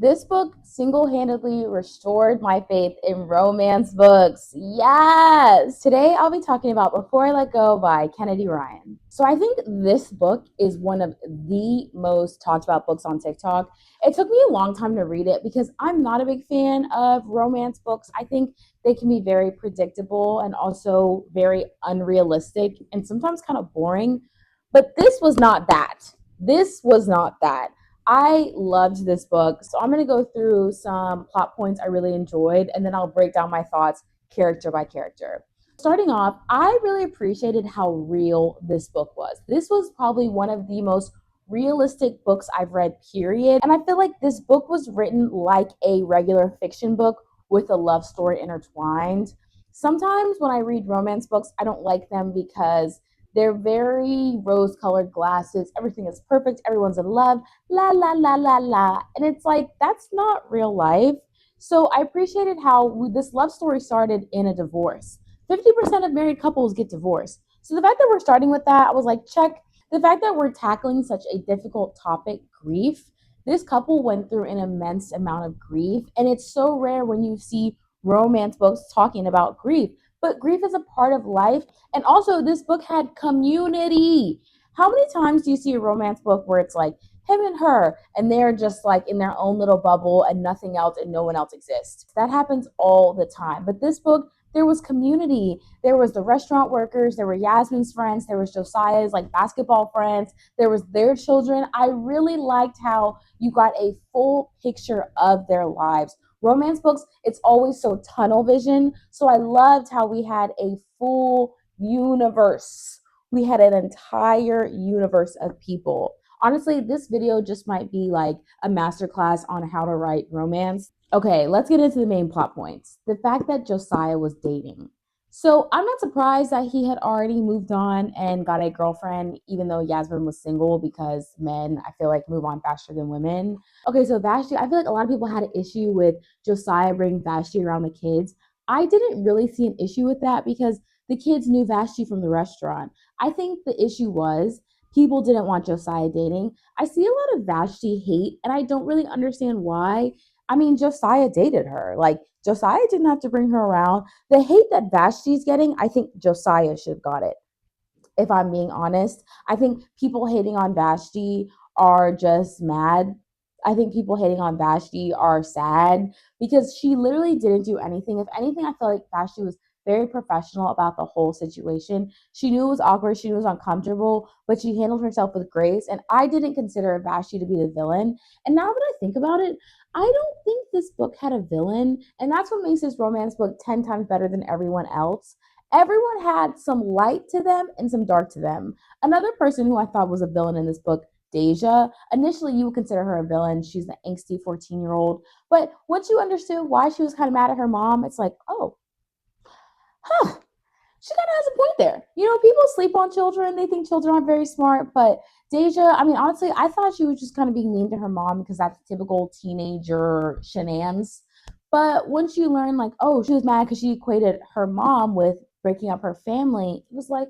This book single-handedly restored my faith in romance books. Yes! Today I'll be talking about Before I Let Go by Kennedy Ryan. So I think this book is one of the most talked about books on TikTok. It took me a long time to read it because I'm not a big fan of romance books. I think they can be very predictable and also very unrealistic and sometimes kind of boring. But this was not that. This was not that. I loved this book. So I'm going to go through some plot points I really enjoyed, and then I'll break down my thoughts character by character. Starting off, I really appreciated how real this book was. This was probably one of the most realistic books I've read, period. And I feel like this book was written like a regular fiction book with a love story intertwined. Sometimes when I read romance books, I don't like them because they're very rose colored glasses. Everything is perfect. Everyone's in love. La, la, la, la, la. And it's like, that's not real life. So I appreciated how this love story started in a divorce. 50% of married couples get divorced. So the fact that we're starting with that, I was like, check. The fact that we're tackling such a difficult topic, grief, this couple went through an immense amount of grief. And it's so rare when you see romance books talking about grief. But grief is a part of life. And also, this book had community. How many times do you see a romance book where it's like him and her, and they're just like in their own little bubble and nothing else and no one else exists? That happens all the time. But this book, there was community. There was the restaurant workers, there were Yasmin's friends, there was Josiah's like basketball friends, there was their children. I really liked how you got a full picture of their lives. Romance books, it's always so tunnel vision. So I loved how we had a full universe. We had an entire universe of people. Honestly, this video just might be like a masterclass on how to write romance. Okay, let's get into the main plot points. The fact that Josiah was dating. So I'm not surprised that he had already moved on and got a girlfriend, even though Yasmin was single, because men, I feel like, move on faster than women. Okay, so Vashti, I feel like a lot of people had an issue with Josiah bringing Vashti around the kids. I didn't really see an issue with that because the kids knew Vashti from the restaurant. I think the issue was people didn't want Josiah dating. I see a lot of Vashti hate, and I don't really understand why. I mean, Josiah dated her. Like, Josiah didn't have to bring her around. The hate that Vashti's getting, I think Josiah should have got it, if I'm being honest. I think people hating on Vashti are just mad. I think people hating on Vashti are sad because she literally didn't do anything. If anything, I feel like Vashti was very professional about the whole situation. She knew it was awkward, she knew it was uncomfortable, but she handled herself with grace. And I didn't consider Vashti to be the villain. And now that I think about it, I don't think this book had a villain. And that's what makes this romance book 10 times better than everyone else. Everyone had some light to them and some dark to them. Another person who I thought was a villain in this book, Deja. Initially, you would consider her a villain. She's an angsty 14-year-old. But once you understood why she was kind of mad at her mom, it's like, oh, huh, she kind of has a point there. You know, people sleep on children. They think children are very smart. But Deja, I mean, honestly, I thought she was just kind of being mean to her mom because that's typical teenager shenanigans. But once you learn, like, oh, she was mad because she equated her mom with breaking up her family, it was like,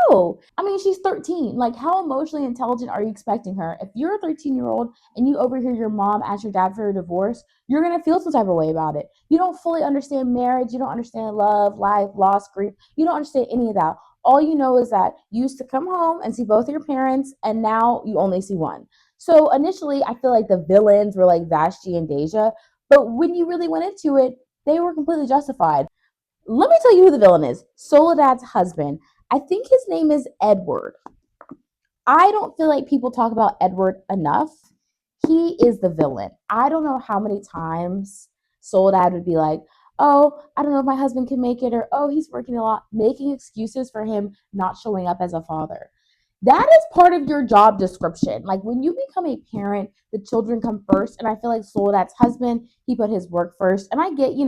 oh, I mean, she's 13. Like, how emotionally intelligent are you expecting her? If you're a 13-year-old and you overhear your mom ask your dad for a divorce, you're going to feel some type of way about it. You don't fully understand marriage. You don't understand love, life, loss, grief. You don't understand any of that. All you know is that you used to come home and see both your parents, and now you only see one. So initially, I feel like the villains were like Vashti and Deja, but when you really went into it, they were completely justified. Let me tell you who the villain is. Soledad's husband. I think his name is Edward. I don't feel like people talk about Edward enough. He is the villain. I don't know how many times Soledad would be like, oh, I don't know if my husband can make it, or oh, he's working a lot, making excuses for him not showing up as a father. That is part of your job description. Like when you become a parent, the children come first. And I feel like Soledad's husband, he put his work first. And I get, you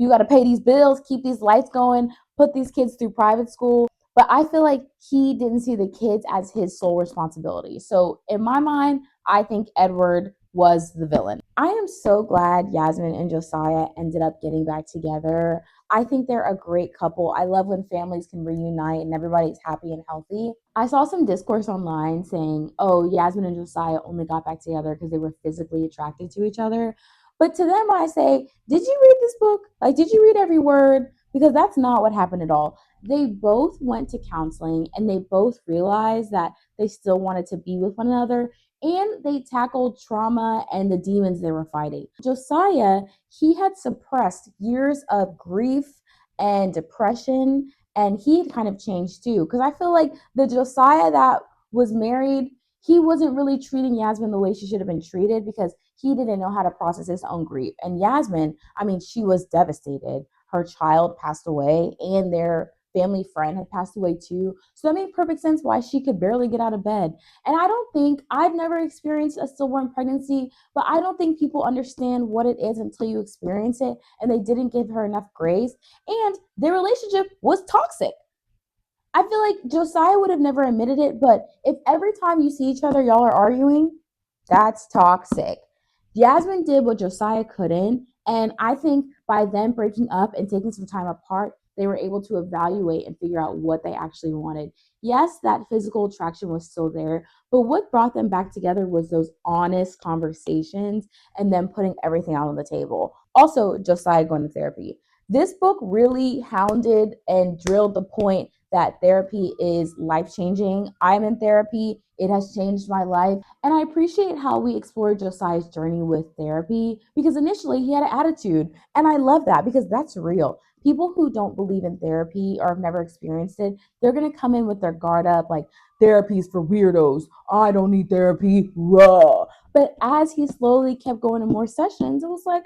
got to pay these bills, keep these lights going, put these kids through private school. But I feel like he didn't see the kids as his sole responsibility. So in my mind, I think Edward was the villain. I am so glad Yasmin and Josiah ended up getting back together. I think they're a great couple. I love when families can reunite and everybody's happy and healthy. I saw some discourse online saying, oh, Yasmin and Josiah only got back together because they were physically attracted to each other. But to them, I say, did you read this book? Like, did you read every word? Because that's not what happened at all. They both went to counseling and they both realized that they still wanted to be with one another, and they tackled trauma and the demons they were fighting. Josiah, he had suppressed years of grief and depression, and he had kind of changed too. Because I feel like the Josiah that was married, he wasn't really treating Yasmin the way she should have been treated because he didn't know how to process his own grief. And Yasmin, I mean, she was devastated. Her child passed away, and their family friend had passed away too. So that made perfect sense why she could barely get out of bed. And I don't think, I've never experienced a stillborn pregnancy, but I don't think people understand what it is until you experience it. And they didn't give her enough grace. And their relationship was toxic. I feel like Josiah would have never admitted it, but if every time you see each other, y'all are arguing, that's toxic. Yasmin did what Josiah couldn't, and I think by them breaking up and taking some time apart, they were able to evaluate and figure out what they actually wanted. Yes, that physical attraction was still there, but what brought them back together was those honest conversations and them putting everything out on the table. Also, Josiah going to therapy. This book really hounded and drilled the point that therapy is life changing. I'm in therapy, it has changed my life. And I appreciate how we explored Josiah's journey with therapy because initially he had an attitude. And I love that because that's real. People who don't believe in therapy or have never experienced it, they're going to come in with their guard up like, therapy's for weirdos. I don't need therapy. Raw. But as he slowly kept going to more sessions, it was like,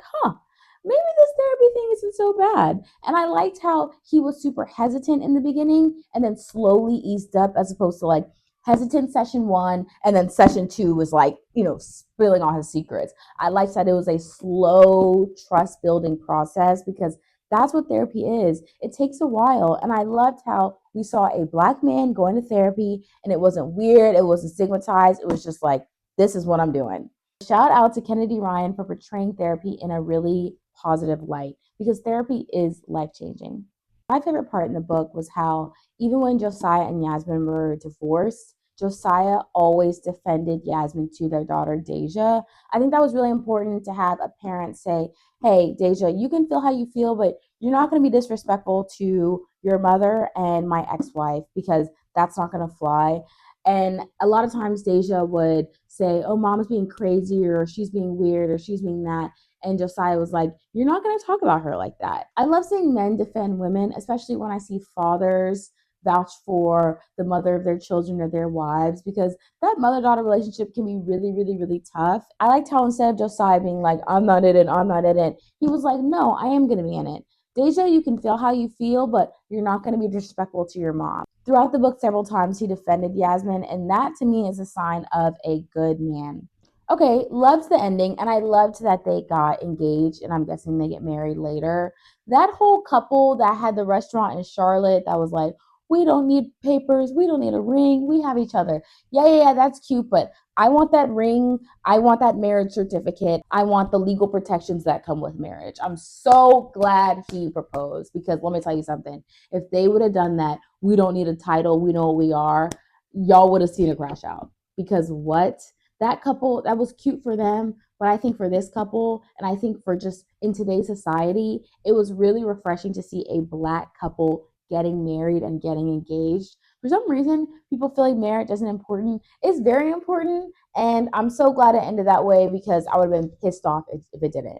maybe this therapy thing isn't so bad. And I liked how he was super hesitant in the beginning and then slowly eased up as opposed to like hesitant session one and then session two was like, spilling all his secrets. I liked that it was a slow trust building process because that's what therapy is. It takes a while. And I loved how we saw a Black man going to therapy and it wasn't weird, it wasn't stigmatized. It was just like, this is what I'm doing. Shout out to Kennedy Ryan for portraying therapy in a really positive light because therapy is life changing. My favorite part in the book was how, even when Josiah and Yasmin were divorced, Josiah always defended Yasmin to their daughter, Deja. I think that was really important to have a parent say, hey, Deja, you can feel how you feel, but you're not going to be disrespectful to your mother and my ex wife because that's not going to fly. And a lot of times Deja would say, oh, mom's being crazy or she's being weird or she's being that. And Josiah was like, you're not going to talk about her like that. I love seeing men defend women, especially when I see fathers vouch for the mother of their children or their wives, because that mother daughter relationship can be really, really, really tough. I liked how instead of Josiah being like, I'm not in it, I'm not in it, he was like, no, I am going to be in it. Deja, you can feel how you feel, but you're not going to be disrespectful to your mom. Throughout the book, several times he defended Yasmin, and that to me is a sign of a good man. Okay, loved the ending, and I loved that they got engaged, and I'm guessing they get married later. That whole couple that had the restaurant in Charlotte that was like, we don't need papers, we don't need a ring, we have each other. Yeah, that's cute, but I want that ring, I want that marriage certificate, I want the legal protections that come with marriage. I'm so glad he proposed because let me tell you something. If they would have done that, we don't need a title, we know what we are, y'all would have seen a crash out. Because what? That couple, that was cute for them, but I think for this couple, and I think for just in today's society, it was really refreshing to see a Black couple getting married and getting engaged. For some reason, people feel like marriage isn't important. It's very important, and I'm so glad it ended that way because I would have been pissed off if it didn't.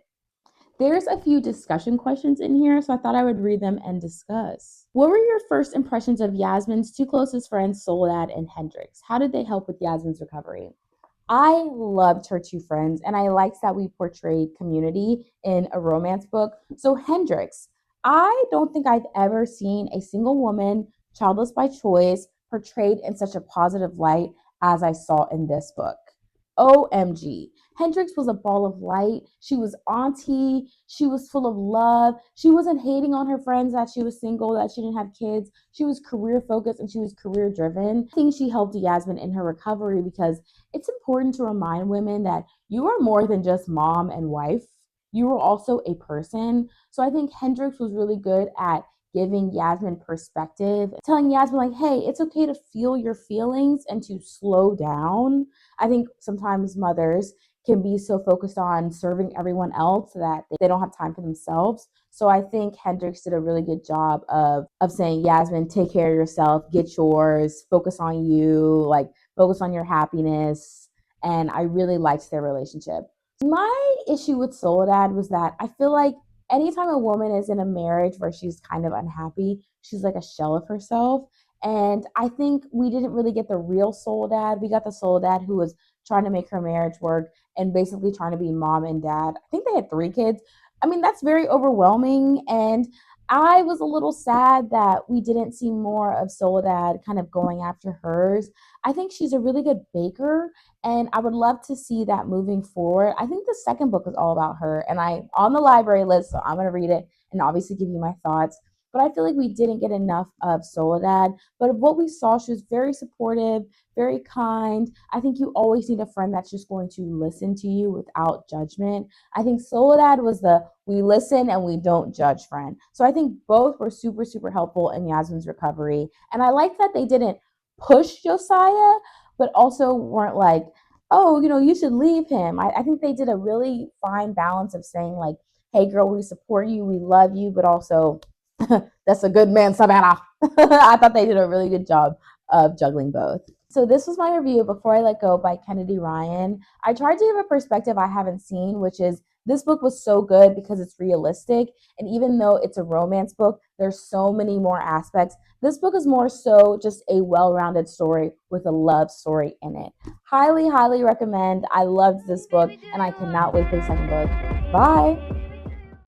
There's a few discussion questions in here, so I thought I would read them and discuss. What were your first impressions of Yasmin's two closest friends, Soledad and Hendrix? How did they help with Yasmin's recovery? I loved her two friends, and I liked that we portrayed community in a romance book. So, Hendrix, I don't think I've ever seen a single woman, childless by choice, portrayed in such a positive light as I saw in this book. OMG. Hendrix was a ball of light. She was auntie. She was full of love. She wasn't hating on her friends that she was single, that she didn't have kids. She was career focused and she was career driven. I think she helped Yasmin in her recovery because it's important to remind women that you are more than just mom and wife. You are also a person. So I think Hendrix was really good at giving Yasmin perspective, telling Yasmin, like, hey, it's okay to feel your feelings and to slow down. I think sometimes mothers can be so focused on serving everyone else that they don't have time for themselves. So I think Hendrix did a really good job of saying, Yasmin, take care of yourself, get yours, focus on you, like focus on your happiness. And I really liked their relationship. My issue with Soledad was that I feel like anytime a woman is in a marriage where she's kind of unhappy, she's like a shell of herself. And I think we didn't really get the real Soledad. We got the Soledad who was trying to make her marriage work and basically trying to be mom and dad. I think they had 3 kids. I mean, that's very overwhelming. And I was a little sad that we didn't see more of Soledad kind of going after hers. I think she's a really good baker, and I would love to see that moving forward. I think the second book is all about her, and I on the library list, so I'm gonna read it and obviously give you my thoughts. But I feel like we didn't get enough of Soledad. But of what we saw, she was very supportive, very kind. I think you always need a friend that's just going to listen to you without judgment. I think Soledad was the we listen and we don't judge friend. So I think both were super, super helpful in Yasmin's recovery. And I like that they didn't push Josiah, but also weren't like, oh, you should leave him. I think they did a really fine balance of saying, like, hey, girl, we support you, we love you, but also, that's a good man, Savannah. I thought they did a really good job of juggling both. So this was my review Before I Let Go by Kennedy Ryan. I tried to give a perspective I haven't seen, which is this book was so good because it's realistic. And even though it's a romance book, there's so many more aspects. This book is more so just a well-rounded story with a love story in it. Highly, highly recommend. I loved this book and I cannot wait for the second book. Bye.